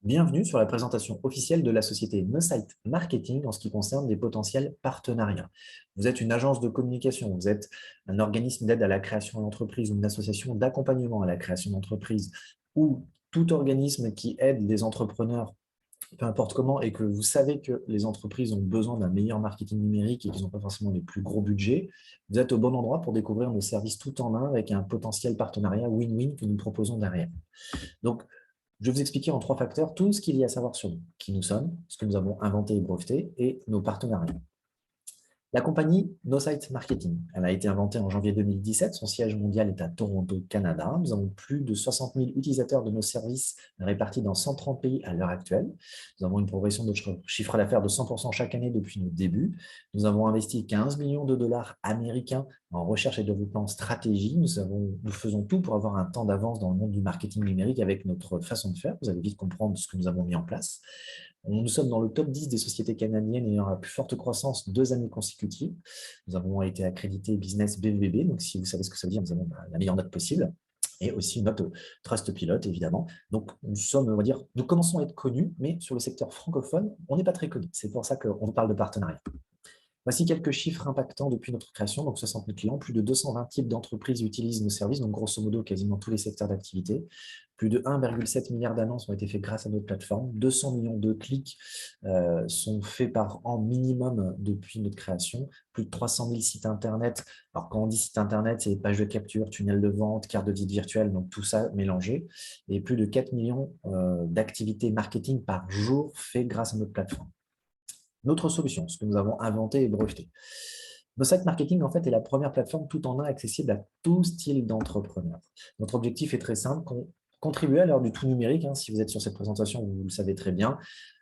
Bienvenue sur la présentation officielle de la société NoSite Marketing en ce qui concerne les potentiels partenariats. Vous êtes une agence de communication, vous êtes un organisme d'aide à la création d'entreprise ou une association d'accompagnement à la création d'entreprise ou tout organisme qui aide les entrepreneurs, peu importe comment, et que vous savez que les entreprises ont besoin d'un meilleur marketing numérique et qu'ils n'ont pas forcément les plus gros budgets, vous êtes au bon endroit pour découvrir nos services tout en un avec un potentiel partenariat win-win que nous proposons derrière. Donc, je vais vous expliquer en trois facteurs tout ce qu'il y a à savoir sur nous, qui nous sommes, ce que nous avons inventé et breveté, et nos partenariats. La compagnie NoSite Marketing, elle a été inventée en janvier 2017. Son siège mondial est à Toronto, Canada. Nous avons plus de 60 000 utilisateurs de nos services répartis dans 130 pays à l'heure actuelle. Nous avons une progression de chiffre d'affaires de 100% chaque année depuis nos débuts. Nous avons investi 15 millions de dollars américains en recherche et développement stratégie. Nous faisons tout pour avoir un temps d'avance dans le monde du marketing numérique avec notre façon de faire. Vous allez vite comprendre ce que nous avons mis en place. Nous sommes dans le top 10 des sociétés canadiennes ayant la plus forte croissance 2 années consécutives. Nous avons été accrédités Business BBB, donc si vous savez ce que ça veut dire, nous avons la meilleure note possible. Et aussi une note Trustpilot, évidemment. Donc, nous sommes, on va dire, nous commençons à être connus, mais sur le secteur francophone, on n'est pas très connus. C'est pour ça qu'on vous parle de partenariat. Voici quelques chiffres impactants depuis notre création. Donc, 60 000 clients, plus de 220 types d'entreprises utilisent nos services, donc grosso modo, quasiment tous les secteurs d'activité. Plus de 1,7 milliard d'annonces ont été faites grâce à notre plateforme. 200 millions de clics sont faits par an minimum depuis notre création. Plus de 300 000 sites Internet. Alors, quand on dit site Internet, c'est pages de capture, tunnels de vente, carte de visite virtuelle, donc tout ça mélangé. Et plus de 4 millions d'activités marketing par jour faites grâce à notre plateforme. Notre solution, ce que nous avons inventé et breveté. NoSite Marketing, en fait, est la première plateforme tout en un accessible à tout style d'entrepreneur. Notre objectif est très simple, contribuer à l'heure du tout numérique. Si vous êtes sur cette présentation, vous le savez très bien,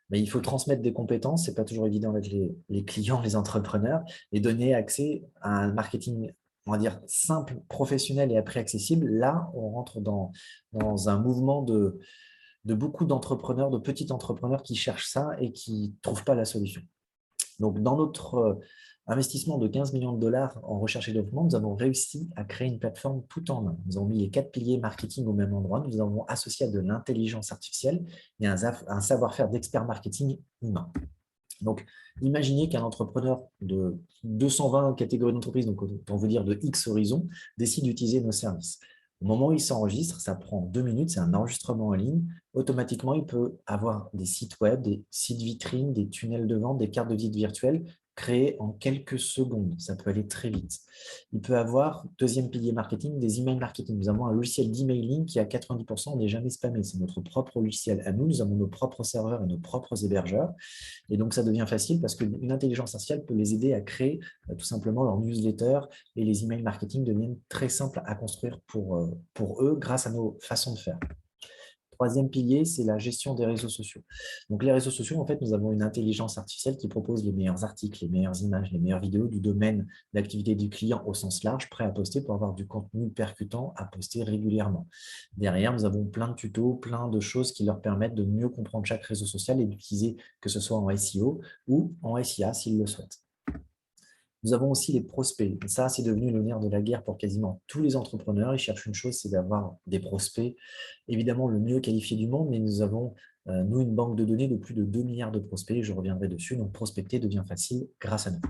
mais il faut transmettre des compétences. Ce n'est pas toujours évident avec les clients, les entrepreneurs, et donner accès à un marketing, on va dire, simple, professionnel et après accessible. Là, on rentre dans un mouvement de beaucoup d'entrepreneurs, de petits entrepreneurs qui cherchent ça et qui ne trouvent pas la solution. Donc, dans notre investissement de 15 millions de dollars en recherche et développement, nous avons réussi à créer une plateforme tout en un. Nous avons mis les 4 piliers marketing au même endroit. Nous avons associé à de l'intelligence artificielle et un savoir-faire d'expert marketing humain. Donc, imaginez qu'un entrepreneur de 220 catégories d'entreprises, donc on veut dire de X horizons, décide d'utiliser nos services. Au moment où il s'enregistre, ça prend 2 minutes, c'est un enregistrement en ligne. Automatiquement, il peut avoir des sites web, des sites vitrines, des tunnels de vente, des cartes de visite virtuelles créées en quelques secondes. Ça peut aller très vite. Il peut avoir, deuxième pilier marketing, des emails marketing. Nous avons un logiciel d'emailing qui, à 90%, n'est jamais spammé. C'est notre propre logiciel à nous. Nous avons nos propres serveurs et nos propres hébergeurs. Et donc, ça devient facile parce qu'une intelligence artificielle peut les aider à créer tout simplement leur newsletter et les emails marketing deviennent très simples à construire pour eux grâce à nos façons de faire. Troisième pilier, c'est la gestion des réseaux sociaux. Donc, les réseaux sociaux, en fait, nous avons une intelligence artificielle qui propose les meilleurs articles, les meilleures images, les meilleures vidéos du domaine d'activité du client au sens large, prêt à poster pour avoir du contenu percutant à poster régulièrement. Derrière, nous avons plein de tutos, plein de choses qui leur permettent de mieux comprendre chaque réseau social et d'utiliser que ce soit en SEO ou en SIA s'ils le souhaitent. Nous avons aussi les prospects. Ça, c'est devenu le nerf de la guerre pour quasiment tous les entrepreneurs. Ils cherchent une chose, c'est d'avoir des prospects, évidemment le mieux qualifié du monde, mais nous avons, nous, une banque de données de plus de 2 milliards de prospects. Je reviendrai dessus. Donc, prospecter devient facile grâce à nous.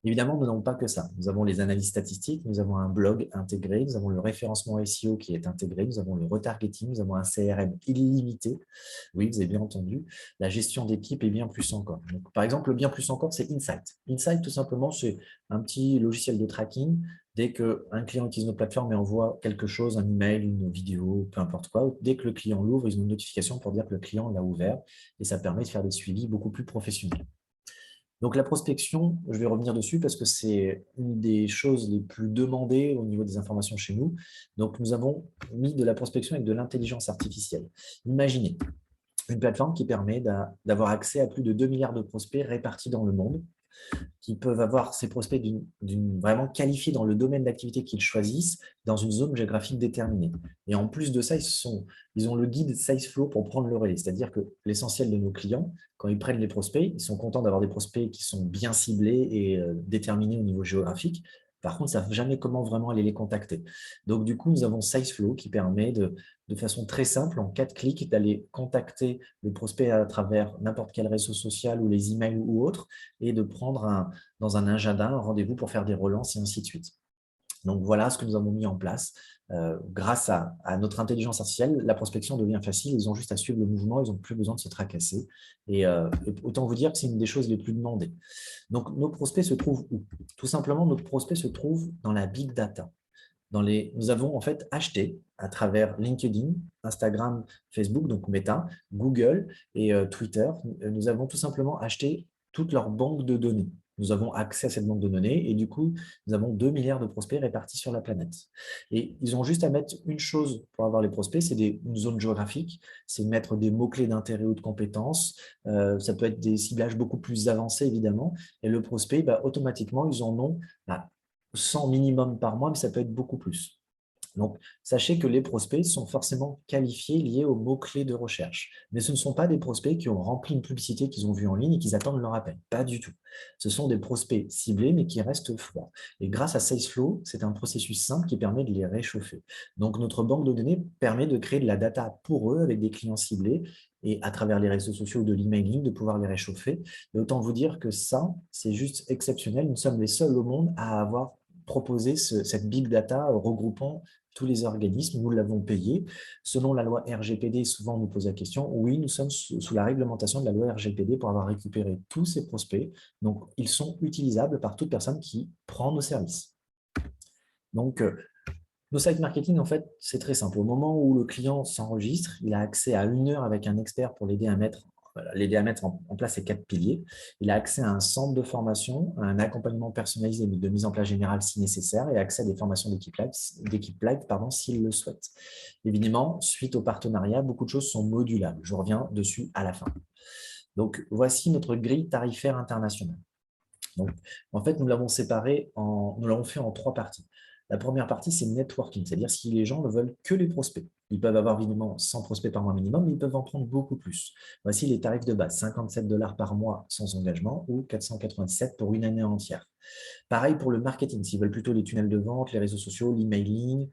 Évidemment, nous n'avons pas que ça. Nous avons les analyses statistiques, nous avons un blog intégré, nous avons le référencement SEO qui est intégré, nous avons le retargeting, nous avons un CRM illimité. Oui, vous avez bien entendu. La gestion d'équipe et bien plus encore. Donc, par exemple, le bien plus encore, c'est Insight. Insight, tout simplement, c'est un petit logiciel de tracking. Dès qu'un client utilise notre plateforme et envoie quelque chose, un email, une vidéo, peu importe quoi, dès que le client l'ouvre, ils ont une notification pour dire que le client l'a ouvert et ça permet de faire des suivis beaucoup plus professionnels. Donc, la prospection, je vais revenir dessus parce que c'est une des choses les plus demandées au niveau des informations chez nous. Donc, nous avons mis de la prospection avec de l'intelligence artificielle. Imaginez une plateforme qui permet d'avoir accès à plus de 2 milliards de prospects répartis dans le monde, qui peuvent avoir ces prospects vraiment qualifiés dans le domaine d'activité qu'ils choisissent dans une zone géographique déterminée. Et en plus de ça, ils ont le guide SalesFlow pour prendre le relais. C'est-à-dire que l'essentiel de nos clients, quand ils prennent les prospects, ils sont contents d'avoir des prospects qui sont bien ciblés et déterminés au niveau géographique. Par contre, ils ne savent jamais comment vraiment aller les contacter. Donc, du coup, nous avons SalesFlow qui permet de façon très simple, en 4 clics, d'aller contacter le prospect à travers n'importe quel réseau social ou les emails ou autres, et de prendre dans un agenda un rendez-vous pour faire des relances et ainsi de suite. Donc, voilà ce que nous avons mis en place. Grâce à notre intelligence artificielle, la prospection devient facile. Ils ont juste à suivre le mouvement, ils n'ont plus besoin de se tracasser. Et autant vous dire que c'est une des choses les plus demandées. Donc, nos prospects se trouvent où? Tout simplement, nos prospects se trouvent dans la big data. Nous avons en fait acheté à travers LinkedIn, Instagram, Facebook, donc Meta, Google et Twitter, nous avons tout simplement acheté toute leur banque de données. Nous avons accès à cette banque de données et du coup, nous avons 2 milliards de prospects répartis sur la planète. Et ils ont juste à mettre une chose pour avoir les prospects, c'est une zone géographique, c'est mettre des mots-clés d'intérêt ou de compétences. Ça peut être des ciblages beaucoup plus avancés, évidemment. Et le prospect, bah, automatiquement, ils en ont 100 minimum par mois, mais ça peut être beaucoup plus. Donc, sachez que les prospects sont forcément qualifiés liés aux mots-clés de recherche. Mais ce ne sont pas des prospects qui ont rempli une publicité qu'ils ont vue en ligne et qu'ils attendent leur appel. Pas du tout. Ce sont des prospects ciblés, mais qui restent froids. Et grâce à SalesFlow, c'est un processus simple qui permet de les réchauffer. Donc, notre banque de données permet de créer de la data pour eux avec des clients ciblés et à travers les réseaux sociaux ou de l'emailing, de pouvoir les réchauffer. Et autant vous dire que ça, c'est juste exceptionnel. Nous sommes les seuls au monde à avoir proposé cette big data regroupant tous les organismes, nous l'avons payé. Selon la loi RGPD, souvent on nous pose la question, oui, nous sommes sous la réglementation de la loi RGPD pour avoir récupéré tous ces prospects. Donc, ils sont utilisables par toute personne qui prend nos services. Donc, nos site marketing, en fait, c'est très simple. Au moment où le client s'enregistre, il a accès à 1 heure avec un expert pour l'aider à mettre en place ces 4 piliers. Il a accès à un centre de formation, à un accompagnement personnalisé de mise en place générale si nécessaire et accès à des formations d'équipe live s'il le souhaite. Évidemment, suite au partenariat, beaucoup de choses sont modulables. Je reviens dessus à la fin. Donc, voici notre grille tarifaire internationale. Donc, en fait, nous l'avons fait en 3 parties. La première partie, c'est le networking, c'est-à-dire si les gens ne veulent que les prospects. Ils peuvent avoir évidemment 100 prospects par mois minimum, mais ils peuvent en prendre beaucoup plus. Voici les tarifs de base, 57 $ par mois sans engagement ou 497 pour une année entière. Pareil pour le marketing, s'ils veulent plutôt les tunnels de vente, les réseaux sociaux, l'emailing,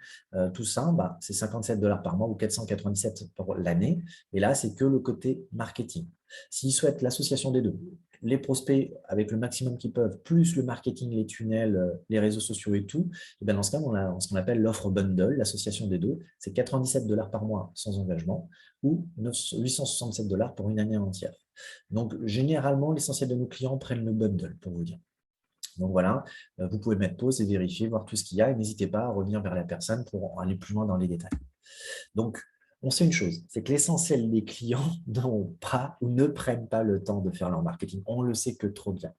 tout ça, c'est 57 $ par mois ou 497 pour l'année. Et là, c'est que le côté marketing. S'ils souhaitent l'association des deux, les prospects avec le maximum qu'ils peuvent, plus le marketing, les tunnels, les réseaux sociaux et tout, et bien dans ce cas, on a ce qu'on appelle l'offre bundle, l'association des deux, c'est 97 $ par mois sans engagement ou 867 $ pour une année entière. Donc, généralement, l'essentiel de nos clients prennent le bundle, pour vous dire. Donc voilà, vous pouvez mettre pause et vérifier, voir tout ce qu'il y a et n'hésitez pas à revenir vers la personne pour aller plus loin dans les détails. Donc, on sait une chose, c'est que l'essentiel des clients n'ont pas ou ne prennent pas le temps de faire leur marketing. On le sait que trop bien.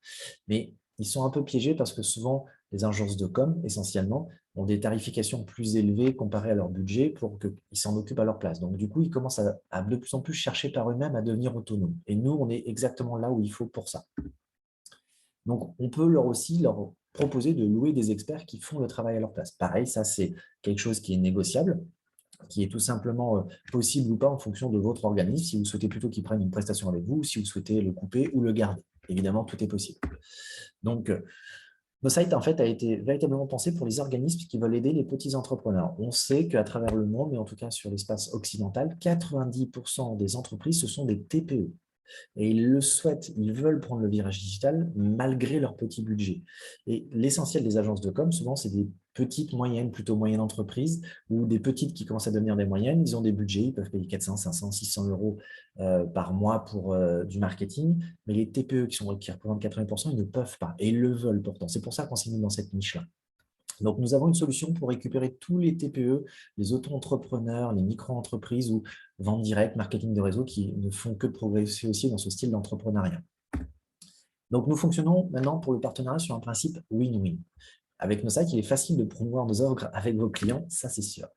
Mais ils sont un peu piégés parce que souvent, les agences de com, essentiellement, ont des tarifications plus élevées comparées à leur budget pour qu'ils s'en occupent à leur place. Donc, du coup, ils commencent à de plus en plus chercher par eux-mêmes à devenir autonomes. Et nous, on est exactement là où il faut pour ça. Donc, on peut aussi leur proposer de louer des experts qui font le travail à leur place. Pareil, ça, c'est quelque chose qui est négociable, qui est tout simplement possible ou pas en fonction de votre organisme, si vous souhaitez plutôt qu'ils prennent une prestation avec vous, ou si vous souhaitez le couper ou le garder. Évidemment, tout est possible. Donc, nos sites, en fait, a été véritablement pensé pour les organismes qui veulent aider les petits entrepreneurs. On sait qu'à travers le monde, mais en tout cas sur l'espace occidental, 90% des entreprises, ce sont des TPE. Et ils le souhaitent, ils veulent prendre le virage digital malgré leur petit budget. Et l'essentiel des agences de com, souvent, c'est des petites, moyennes, plutôt moyennes entreprises ou des petites qui commencent à devenir des moyennes. Ils ont des budgets, ils peuvent payer 400, 500, 600 € par mois pour du marketing. Mais les TPE qui représentent 80%, ils ne peuvent pas et ils le veulent pourtant. C'est pour ça qu'on s'est mis dans cette niche-là. Donc, nous avons une solution pour récupérer tous les TPE, les auto-entrepreneurs, les micro-entreprises ou vente directe, marketing de réseau qui ne font que progresser aussi dans ce style d'entrepreneuriat. Donc, nous fonctionnons maintenant pour le partenariat sur un principe win-win. Avec nos sites, il est facile de promouvoir nos offres avec vos clients, ça c'est sûr.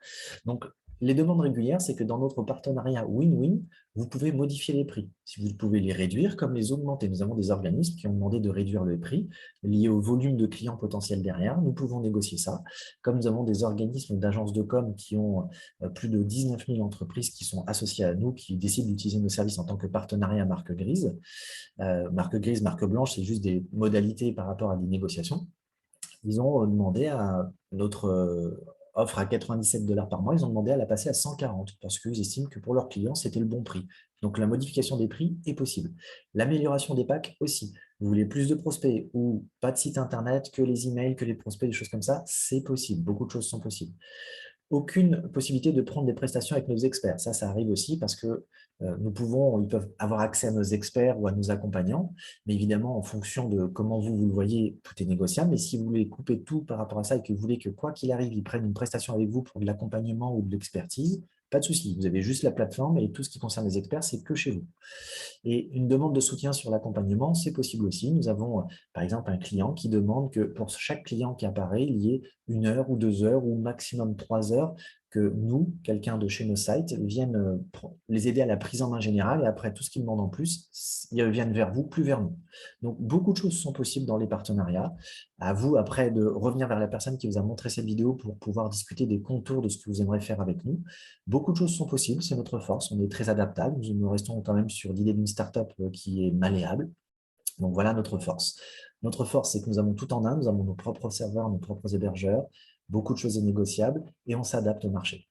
Donc, les demandes régulières, c'est que dans notre partenariat win-win, vous pouvez modifier les prix. Si vous pouvez les réduire comme les augmenter. Nous avons des organismes qui ont demandé de réduire le prix lié au volume de clients potentiels derrière. Nous pouvons négocier ça. Comme nous avons des organismes d'agences de com qui ont plus de 19 000 entreprises qui sont associées à nous, qui décident d'utiliser nos services en tant que partenariat marque grise. Marque grise, marque blanche, c'est juste des modalités par rapport à des négociations. Ils ont demandé à notre offre à 97 $ par mois, ils ont demandé à la passer à 140 parce qu'ils estiment que pour leurs clients, c'était le bon prix. Donc, la modification des prix est possible. L'amélioration des packs aussi. Vous voulez plus de prospects ou pas de site internet, que les emails, que les prospects, des choses comme ça, c'est possible. Beaucoup de choses sont possibles. Aucune possibilité de prendre des prestations avec nos experts. Ça arrive aussi parce que ils peuvent avoir accès à nos experts ou à nos accompagnants, mais évidemment, en fonction de comment vous le voyez, tout est négociable. Mais si vous voulez couper tout par rapport à ça et que vous voulez que quoi qu'il arrive, ils prennent une prestation avec vous pour de l'accompagnement ou de l'expertise, pas de souci. Vous avez juste la plateforme et tout ce qui concerne les experts, c'est que chez vous. Et une demande de soutien sur l'accompagnement, c'est possible aussi. Nous avons, par exemple, un client qui demande que pour chaque client qui apparaît, il y ait 1 heure ou 2 heures ou maximum 3 heures que nous, quelqu'un de chez nos sites, vienne les aider à la prise en main générale et après tout ce qu'ils demandent en plus, ils viennent vers vous, plus vers nous. Donc, beaucoup de choses sont possibles dans les partenariats. À vous, après, de revenir vers la personne qui vous a montré cette vidéo pour pouvoir discuter des contours de ce que vous aimeriez faire avec nous. Beaucoup de choses sont possibles, c'est notre force, on est très adaptable, nous restons quand même sur l'idée d'une startup qui est malléable. Donc voilà notre force. Notre force, c'est que nous avons tout en un, nous avons nos propres serveurs, nos propres hébergeurs, beaucoup de choses négociables et on s'adapte au marché.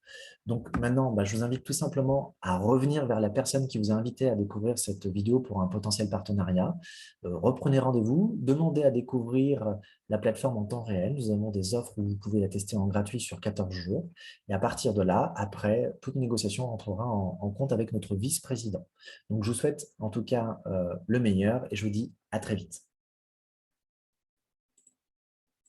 Donc maintenant, je vous invite tout simplement à revenir vers la personne qui vous a invité à découvrir cette vidéo pour un potentiel partenariat. Reprenez rendez-vous, demandez à découvrir la plateforme en temps réel. Nous avons des offres où vous pouvez la tester en gratuit sur 14 jours. Et à partir de là, après, toute négociation rentrera en compte avec notre vice-président. Donc, je vous souhaite en tout cas le meilleur et je vous dis à très vite.